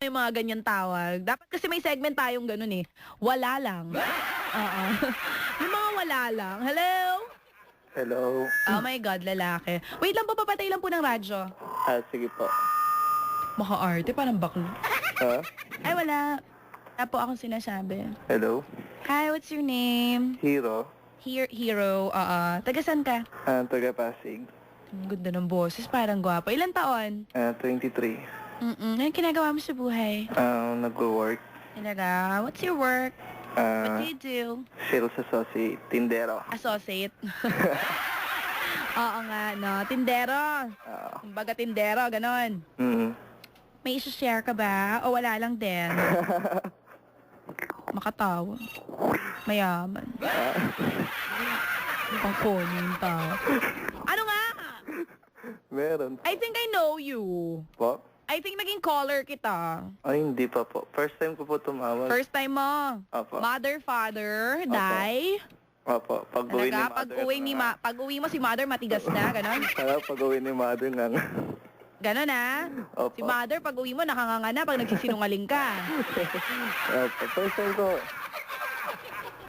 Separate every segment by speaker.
Speaker 1: yung mga ganyan tawag. Dapat kasi may segment tayong ganun eh. Wala lang. Oo. Yung mga wala lang. Hello?
Speaker 2: Hello.
Speaker 1: Oh my God, lalaki. Wait lang po, papatay lang po ng radyo.
Speaker 2: Sige po.
Speaker 1: Maka-arte, parang baklo.
Speaker 2: Ha?
Speaker 1: Ay, wala. Wala po akong sinasabi.
Speaker 2: Hello?
Speaker 1: Hi, what's your name?
Speaker 2: Hero.
Speaker 1: Hero, taga saan ka?
Speaker 2: Taga Pasig.
Speaker 1: Ang ganda ng boses, parang gwapo. Ilan taon?
Speaker 2: 23.
Speaker 1: Anong ginagawa mo sa buhay?
Speaker 2: Nag-work.
Speaker 1: Talaga? What's your work? What do you do?
Speaker 2: Sales associate. Tindero.
Speaker 1: Associate. Oo nga, no? Tindero. Kumbaga tindero, ganon. May isi-share ka ba? O wala lang din? Makatawa. Mayaman. Ang phony yung tao. Ano nga?
Speaker 2: Meron.
Speaker 1: I think I know you.
Speaker 2: Po?
Speaker 1: I think naging caller kita.
Speaker 2: Ay, hindi pa po. First time ko po tumawag.
Speaker 1: First time mo.
Speaker 2: Opo.
Speaker 1: Mother, father, die.
Speaker 2: Opo. Pag-uwi ni
Speaker 1: Talaga,
Speaker 2: mother.
Speaker 1: pag-uwi mo si mother matigas na, ganon.
Speaker 2: Pag-uwi ni mother nga.
Speaker 1: Ganon ah.
Speaker 2: Opo.
Speaker 1: Si mother, pag-uwi mo, nakanganga na pag nagsisinungaling ka.
Speaker 2: Opo. First time ko.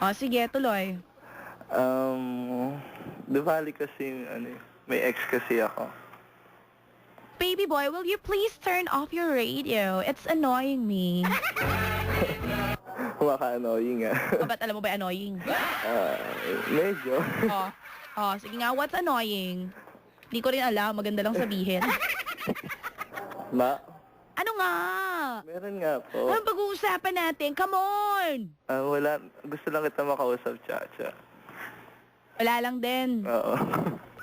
Speaker 1: O, sige, tuloy.
Speaker 2: Di bali kasi, may ex kasi ako.
Speaker 1: Baby boy, will you please turn off your radio? It's annoying me.
Speaker 2: Maka-annoying nga.
Speaker 1: O, ba't alam mo ba annoying?
Speaker 2: Medyo.
Speaker 1: Sige nga, what's annoying? Hindi ko rin alam, maganda lang sabihin.
Speaker 2: Ma?
Speaker 1: Ano nga?
Speaker 2: Meron nga po.
Speaker 1: Anong pag-uusapan natin? Come on!
Speaker 2: Wala. Gusto lang kita makausap, Chacha.
Speaker 1: Wala lang din.
Speaker 2: Oo.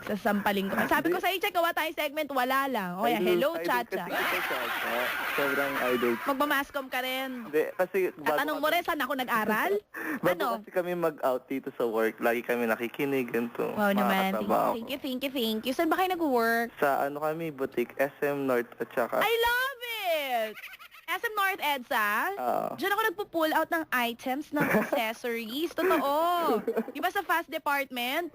Speaker 1: Sasampaling ko. Sabi ko sa'yo, check gawa tayo segment, wala lang. O kaya, hello, Chacha.
Speaker 2: Idol kasi kita, Chacha. Sobrang idol.
Speaker 1: Magmamascom ka rin.
Speaker 2: Hindi, kasi
Speaker 1: Tatanong mo rin, saan ako nag-aral?
Speaker 2: bago
Speaker 1: Ano?
Speaker 2: kasi kami mag-out dito sa work, lagi kami nakikinig, ganito.
Speaker 1: Wow naman.
Speaker 2: Makakasama ako.
Speaker 1: Thank you. Saan ba kayo nag-work?
Speaker 2: Sa kami, boutique, SM North at saka...
Speaker 1: I love it! SM North EDSA? Diyan ako nagpo-pull out ng items, ng accessories. Totoo. Di ba sa fast department?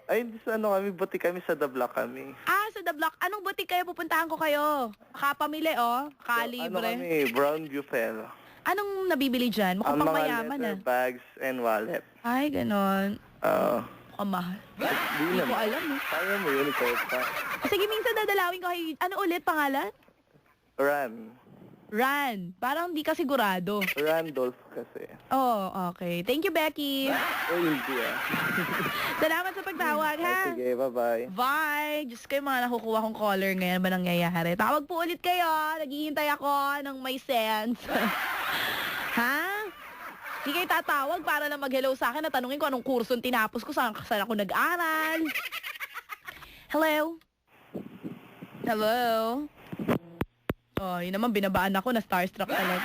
Speaker 2: Ay, hindi sa kami, boutique kami sa The Block kami.
Speaker 1: Sa The Block. Anong butik kayo? Pupuntahan ko kayo. Kapamili, Kalibre.
Speaker 2: Kami, Brown Buffel.
Speaker 1: Anong nabibili dyan? Mukhang pang mayaman,
Speaker 2: leather bags and wallet.
Speaker 1: Ay, ganon. Mukhang mahal.
Speaker 2: Hindi
Speaker 1: ko alam, eh.
Speaker 2: Kaya mo yun, ikaw pa.
Speaker 1: Sige, minsan dadalawin ko kayo. Ano ulit pangalan? Ran. Parang di ka sigurado.
Speaker 2: Randolph kasi.
Speaker 1: Okay. Thank you, Becky.
Speaker 2: Hindi
Speaker 1: Salamat sa pagtawag, ha?
Speaker 2: Sige, bye-bye.
Speaker 1: Bye! Diyos ko, yung mga nakukuha kong caller ngayon ba nangyayari? Tawag po ulit kayo. Naghihintay ako ng may sense. Ha? Di kayo tatawag para lang mag-hello sa akin at tanungin ko anong kurso tinapos ko, saan ako nag-aral. Hello? Hello? Yun naman, binabaan ako na starstruck talaga.